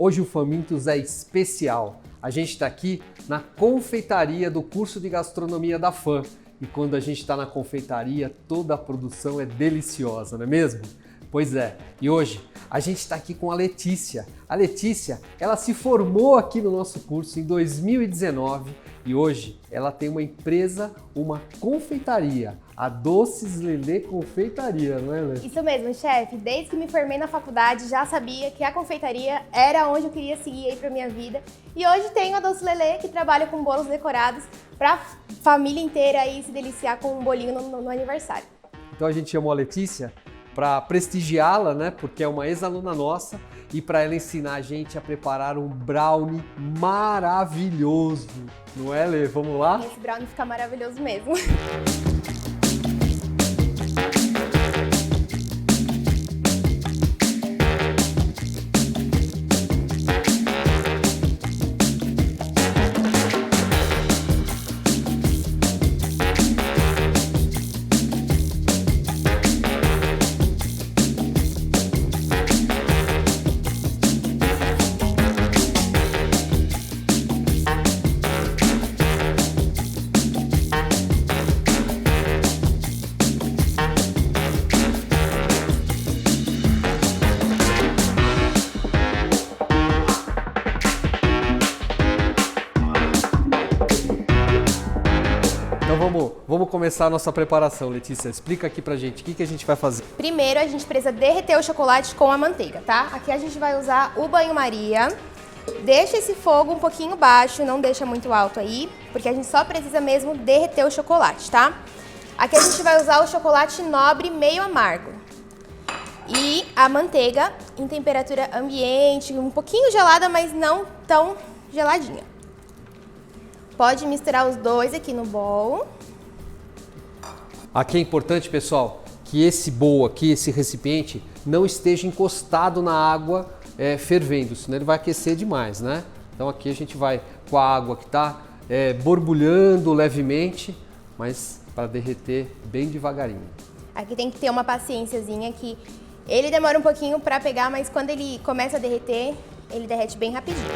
Hoje o Famintos é especial. A gente está aqui na confeitaria do curso de gastronomia da FAM. E quando a gente está na confeitaria, toda a produção é deliciosa, não é mesmo? Pois é, e hoje a gente está aqui com a Letícia. A Letícia, ela se formou aqui no nosso curso em 2019 e hoje ela tem uma empresa, uma confeitaria, a Doces Lelê Confeitaria, não é, Lê? Isso mesmo, chefe. Desde que me formei na faculdade, já sabia que a confeitaria era onde eu queria seguir aí pra minha vida. E hoje tenho a Doce Lelê, que trabalha com bolos decorados para a família inteira aí se deliciar com um bolinho no aniversário. Então a gente chamou a Letícia para prestigiá-la, né? Porque é uma ex-aluna nossa e para ela ensinar a gente a preparar um brownie maravilhoso. Não é, Lê? Vamos lá? Esse brownie fica maravilhoso mesmo. Então vamos começar a nossa preparação, Letícia. Explica aqui pra gente o que a gente vai fazer. Primeiro a gente precisa derreter o chocolate com a manteiga, tá? Aqui a gente vai usar o banho-maria. Deixa esse fogo um pouquinho baixo, não deixa muito alto aí, porque a gente só precisa mesmo derreter o chocolate, tá? Aqui a gente vai usar o chocolate nobre meio amargo. E a manteiga em temperatura ambiente, um pouquinho gelada, mas não tão geladinha. Pode misturar os dois aqui no bowl. Aqui é importante, pessoal, que esse bowl aqui, esse recipiente, não esteja encostado na água fervendo, senão ele vai aquecer demais, né? Então aqui a gente vai com a água que está borbulhando levemente, mas para derreter bem devagarinho. Aqui tem que ter uma paciênciazinha que ele demora um pouquinho para pegar, mas quando ele começa a derreter, ele derrete bem rapidinho.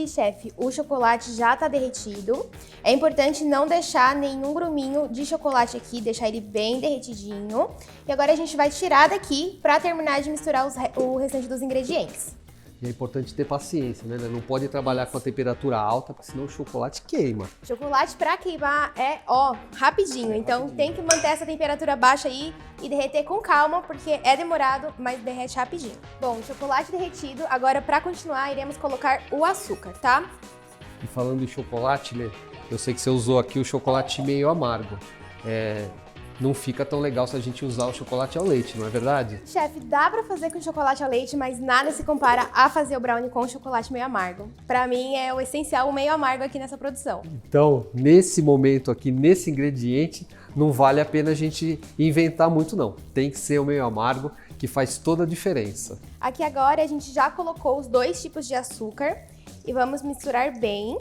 Chefe, o chocolate já está derretido. É importante não deixar nenhum gruminho de chocolate aqui, deixar ele bem derretidinho. E agora a gente vai tirar daqui para terminar de misturar o restante dos ingredientes. E é importante ter paciência, né? Não pode trabalhar com a temperatura alta, porque senão o chocolate queima. Chocolate para queimar é, rapidinho. Então tem que manter essa temperatura baixa aí e derreter com calma, porque é demorado, mas derrete rapidinho. Bom, chocolate derretido. Agora, para continuar, iremos colocar o açúcar, tá? E falando em chocolate, Lê, eu sei que você usou aqui o chocolate meio amargo. Não fica tão legal se a gente usar o chocolate ao leite, não é verdade? Chefe, dá pra fazer com chocolate ao leite, mas nada se compara a fazer o brownie com chocolate meio amargo. Pra mim é o essencial, o meio amargo aqui nessa produção. Então, nesse momento aqui, nesse ingrediente, não vale a pena a gente inventar muito não. Tem que ser o meio amargo, que faz toda a diferença. Aqui agora a gente já colocou os dois tipos de açúcar e vamos misturar bem.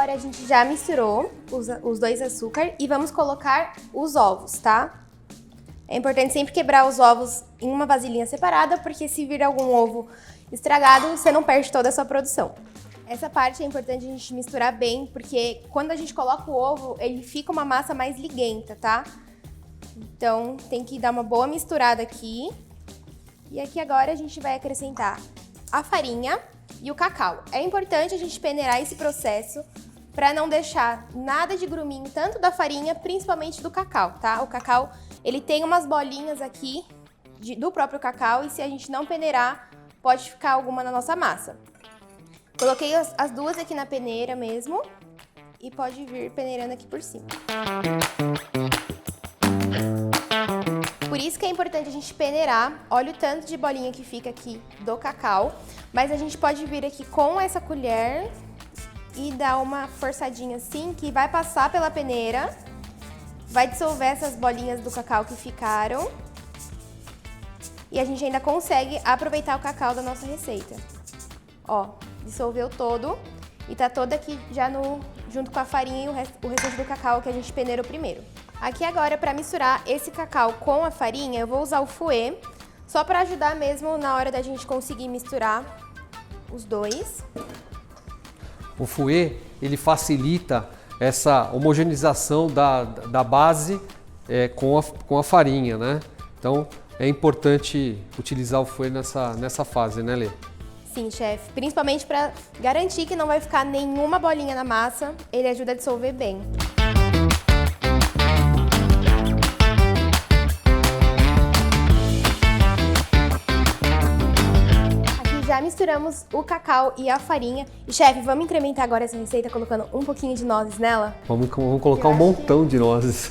A gente já misturou os dois açúcar e vamos colocar os ovos, tá? É importante sempre quebrar os ovos em uma vasilhinha separada, porque se vir algum ovo estragado, você não perde toda a sua produção. Essa parte é importante a gente misturar bem, porque quando a gente coloca o ovo, ele fica uma massa mais liguenta, tá? Então tem que dar uma boa misturada aqui. E aqui agora a gente vai acrescentar a farinha e o cacau. É importante a gente peneirar esse processo para não deixar nada de gruminho, tanto da farinha, principalmente do cacau, tá? O cacau, ele tem umas bolinhas aqui do próprio cacau e se a gente não peneirar, pode ficar alguma na nossa massa. Coloquei as duas aqui na peneira mesmo e pode vir peneirando aqui por cima. Por isso que é importante a gente peneirar. Olha o tanto de bolinha que fica aqui do cacau. Mas a gente pode vir aqui com essa colher e dar uma forçadinha assim, que vai passar pela peneira. Vai dissolver essas bolinhas do cacau que ficaram. E a gente ainda consegue aproveitar o cacau da nossa receita. Ó, dissolveu todo. E tá todo aqui já junto com a farinha e o restante do cacau que a gente peneirou primeiro. Aqui agora, para misturar esse cacau com a farinha, eu vou usar o fouet, só para ajudar mesmo na hora da gente conseguir misturar os dois. O fouet, ele facilita essa homogeneização da base com a farinha, né? Então, é importante utilizar o fouet nessa fase, né, Lê? Sim, chefe. Principalmente para garantir que não vai ficar nenhuma bolinha na massa, ele ajuda a dissolver bem. Já misturamos o cacau e a farinha. E, chefe, vamos incrementar agora essa receita colocando um pouquinho de nozes nela? Vamos colocar um montão de nozes.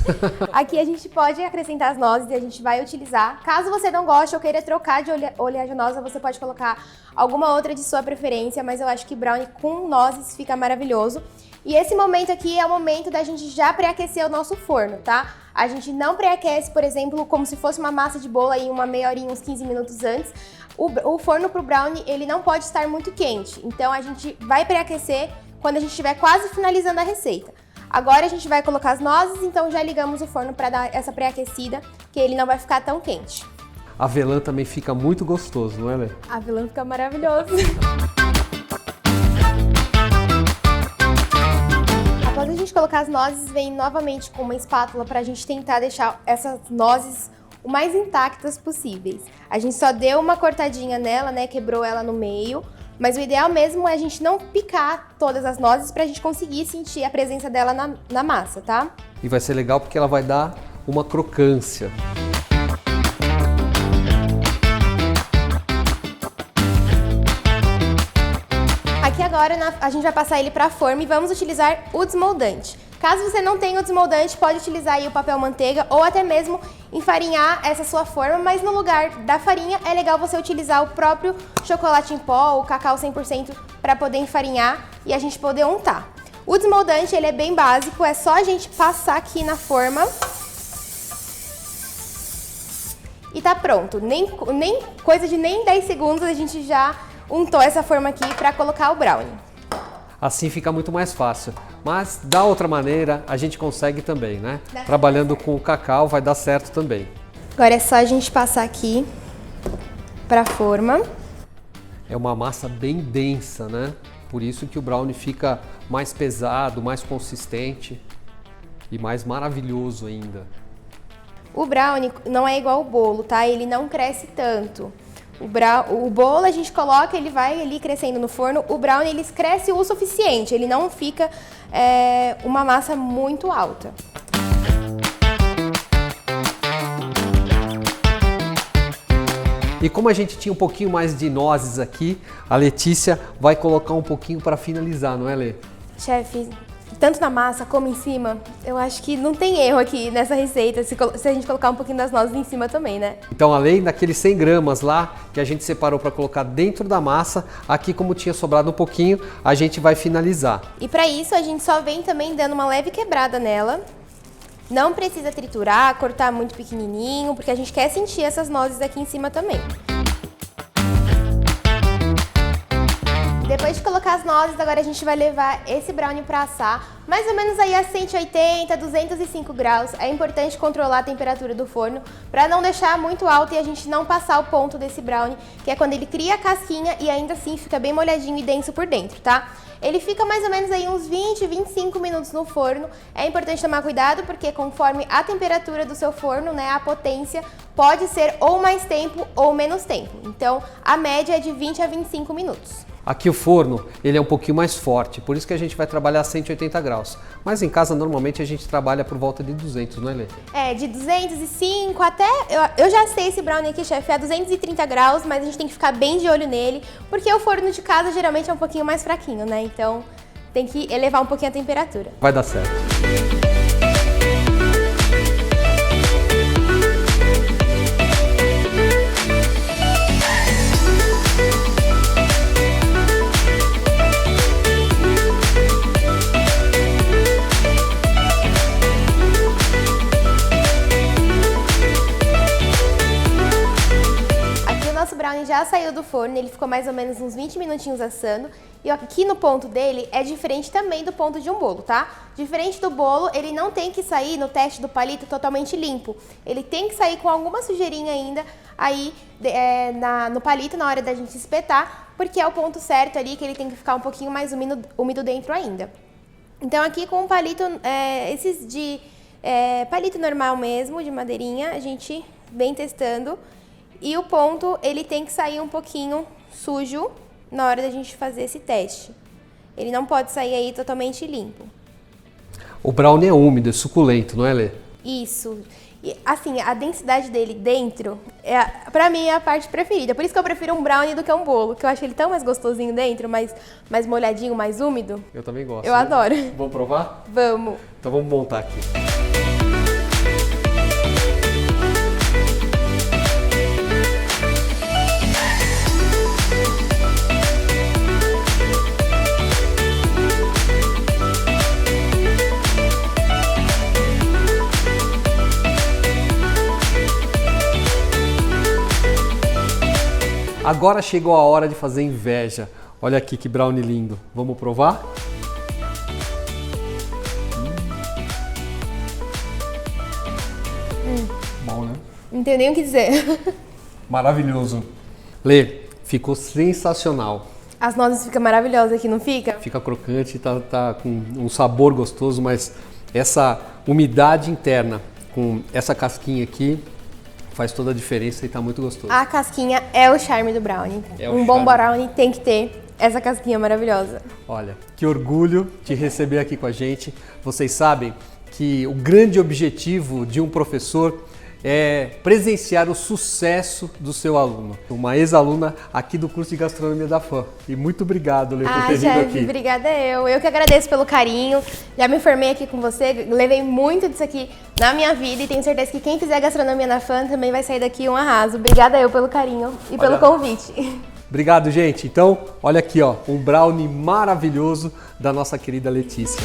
Aqui a gente pode acrescentar as nozes e a gente vai utilizar. Caso você não goste ou queira trocar de oleaginosa, você pode colocar alguma outra de sua preferência, mas eu acho que brownie com nozes fica maravilhoso. E esse momento aqui é o momento da gente já pré-aquecer o nosso forno, tá? A gente não pré-aquece, por exemplo, como se fosse uma massa de bolo aí uma meia horinha, uns 15 minutos antes. O forno pro brownie, ele não pode estar muito quente, então a gente vai pré-aquecer quando a gente estiver quase finalizando a receita. Agora a gente vai colocar as nozes, então já ligamos o forno para dar essa pré-aquecida, que ele não vai ficar tão quente. Avelã também fica muito gostoso, não é, Lê? Avelã fica maravilhoso. Após a gente colocar as nozes, vem novamente com uma espátula para a gente tentar deixar essas nozes o mais intactas possíveis. A gente só deu uma cortadinha nela, né, quebrou ela no meio, mas o ideal mesmo é a gente não picar todas as nozes pra gente conseguir sentir a presença dela na massa, tá? E vai ser legal porque ela vai dar uma crocância. Aqui agora a gente vai passar ele para a forma e vamos utilizar o desmoldante. Caso você não tenha o desmoldante, pode utilizar aí o papel manteiga ou até mesmo enfarinhar essa sua forma, mas no lugar da farinha é legal você utilizar o próprio chocolate em pó ou cacau 100% para poder enfarinhar e a gente poder untar. O desmoldante, ele é bem básico, é só a gente passar aqui na forma e tá pronto. Nem coisa de nem 10 segundos a gente já untou essa forma aqui para colocar o brownie. Assim fica muito mais fácil, mas da outra maneira a gente consegue também, né? Trabalhando com o cacau vai dar certo também. Agora é só a gente passar aqui para a forma. É uma massa bem densa, né? Por isso que o brownie fica mais pesado, mais consistente e mais maravilhoso ainda. O brownie não é igual ao bolo, tá? Ele não cresce tanto. O bolo a gente coloca, ele vai ali crescendo no forno. O brownie, ele cresce o suficiente, ele não fica uma massa muito alta. E como a gente tinha um pouquinho mais de nozes aqui, a Letícia vai colocar um pouquinho para finalizar, não é, Lê? Chefe, tanto na massa como em cima, eu acho que não tem erro aqui nessa receita se a gente colocar um pouquinho das nozes em cima também, né? Então, além daqueles 100 gramas lá que a gente separou para colocar dentro da massa, aqui como tinha sobrado um pouquinho, a gente vai finalizar. E para isso a gente só vem também dando uma leve quebrada nela. Não precisa triturar, cortar muito pequenininho, porque a gente quer sentir essas nozes aqui em cima também. Depois de colocar as nozes, agora a gente vai levar esse brownie para assar, mais ou menos aí a 180, 205 graus. É importante controlar a temperatura do forno para não deixar muito alto e a gente não passar o ponto desse brownie, que é quando ele cria a casquinha e ainda assim fica bem molhadinho e denso por dentro, tá? Ele fica mais ou menos aí uns 20, 25 minutos no forno. É importante tomar cuidado porque conforme a temperatura do seu forno, né, a potência pode ser ou mais tempo ou menos tempo. Então, a média é de 20 a 25 minutos. Aqui o forno, ele é um pouquinho mais forte, por isso que a gente vai trabalhar a 180 graus. Mas em casa, normalmente, a gente trabalha por volta de 200, não é, Lê? É, de 205 até... Eu já sei esse brownie aqui, chefe, é a 230 graus, mas a gente tem que ficar bem de olho nele, porque o forno de casa geralmente é um pouquinho mais fraquinho, né? Então, tem que elevar um pouquinho a temperatura. Vai dar certo. brownie já saiu do forno, ele ficou mais ou menos uns 20 minutinhos assando. E aqui no ponto dele é diferente também do ponto de um bolo, tá? Diferente do bolo, ele não tem que sair no teste do palito totalmente limpo. Ele tem que sair com alguma sujeirinha ainda aí no palito na hora da gente espetar, porque é o ponto certo ali que ele tem que ficar um pouquinho mais úmido dentro ainda. Então aqui com o palito, esses de palito normal mesmo, de madeirinha, a gente vem testando. E o ponto, ele tem que sair um pouquinho sujo na hora da gente fazer esse teste. Ele não pode sair aí totalmente limpo. O brownie é úmido, é suculento, não é, Lê? Isso. E, assim, a densidade dele dentro, pra mim, é a parte preferida. Por isso que eu prefiro um brownie do que um bolo, que eu acho ele tão mais gostosinho dentro, mais molhadinho, mais úmido. Eu também gosto. Eu adoro. Vamos provar? Vamos. Então vamos montar aqui. Agora chegou a hora de fazer inveja. Olha aqui que brownie lindo. Vamos provar? Bom, né? Não tenho nem o que dizer. Maravilhoso. Lê, ficou sensacional. As nozes ficam maravilhosas aqui, não fica? Fica crocante, tá com um sabor gostoso, mas essa umidade interna com essa casquinha aqui faz toda a diferença e tá muito gostoso. A casquinha é o charme do brownie. Um bom brownie tem que ter essa casquinha maravilhosa. Olha, que orgulho de receber aqui com a gente. Vocês sabem que o grande objetivo de um professor é presenciar o sucesso do seu aluno. Uma ex-aluna aqui do curso de gastronomia da FAM. E muito obrigado, Lê, por ter vindo aqui. Obrigada eu. Eu que agradeço pelo carinho. Já me formei aqui com você, levei muito disso aqui na minha vida e tenho certeza que quem fizer gastronomia na FAM também vai sair daqui um arraso. Obrigada eu pelo carinho e pelo convite. Obrigado, gente. Então, olha aqui, ó, um brownie maravilhoso da nossa querida Letícia.